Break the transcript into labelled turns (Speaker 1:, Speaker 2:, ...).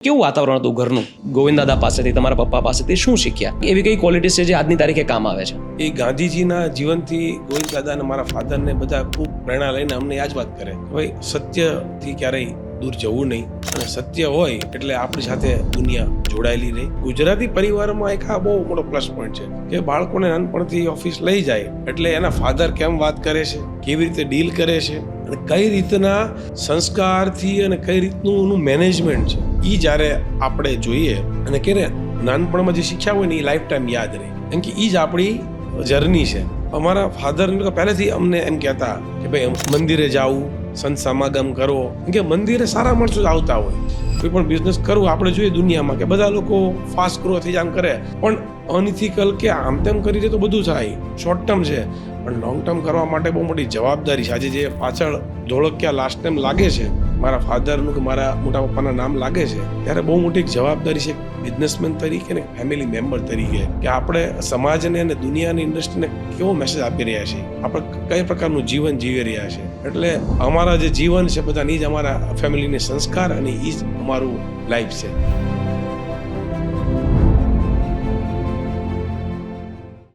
Speaker 1: કેવું વાતાવરણ હતું ઘરનું? ગોવિંદદાદા પાસેથી, તમારા પપ્પા પાસેથી શું શીખ્યા? એવી કઈ ક્વોલિટીઝ છે જે આજની તારીખે કામ આવે છે?
Speaker 2: એ ગાંધીજીના જીવનથી ગોવિંદદાદા અને મારા ફાધરને બધા ખૂબ પ્રેરણા લઈને અમને આ જ વાત કરે કે ભાઈ સત્યથી ક્યારેય દૂર જવું નહીં, અને સત્ય હોય એટલે આપણી સાથે દુનિયા જોડાયેલી રહી. ગુજરાતી પરિવારમાં એક આ બહુ મોટો પ્લસ પોઈન્ટ છે કે બાળકોને નાનપણથી ઓફિસ લઈ જાય એટલે એના ફાધર કેમ વાત કરે છે, કેવી રીતે ડીલ કરે છે, અને કઈ રીતના સંસ્કારથી અને કઈ રીતનું એનું મેનેજમેન્ટ છે, એ જ્યારે આપણે જોઈએ અને કે નાનપણમાં જે શીખ્યા હોય ને એ લાઈફ ટાઈમ યાદ રહે, કેમ કે એ જ આપણી જર્ની છે. અમારા ફાધર પહેલેથી અમને એમ કહેતા કે ભાઈ મંદિરે જાવું, સંત સમાગમ કરો, કે મંદિરે સારા માણસો જ આવતા હોય. કોઈ પણ બિઝનેસ કરવું આપણે જોઈએ દુનિયામાં કે બધા લોકો ફાસ્ટ ગ્રો થઈ જાય કરે, પણ અનઇથિકલ કે આમ તેમ કરી દે તો બધું થાય, શોર્ટ ટર્મ છે, પણ લોંગ ટર્મ કરવા માટે બહુ મોટી જવાબદારી છે. આજે જે પાછળ ધોળકિયા લાસ્ટ ટાઈમ લાગે છે, મારા ફાધરનું કે મારા મોટા પપ્પાના નામ લાગે છે, ત્યારે બહુ મોટી જવાબદારી છે બિઝનેસમેન તરીકે ને ફેમિલી મેમ્બર તરીકે, કે આપણે સમાજને અને દુનિયાની ઇન્ડસ્ટ્રીને કેવો મેસેજ આપી રહ્યા છીએ, આપણે કઈ પ્રકારનું જીવન જીવી રહ્યા છે. એટલે અમારા જે જીવન છે બધાની જ અમારા ફેમિલીની સંસ્કાર અને એ જ અમારું લાઈફ છે.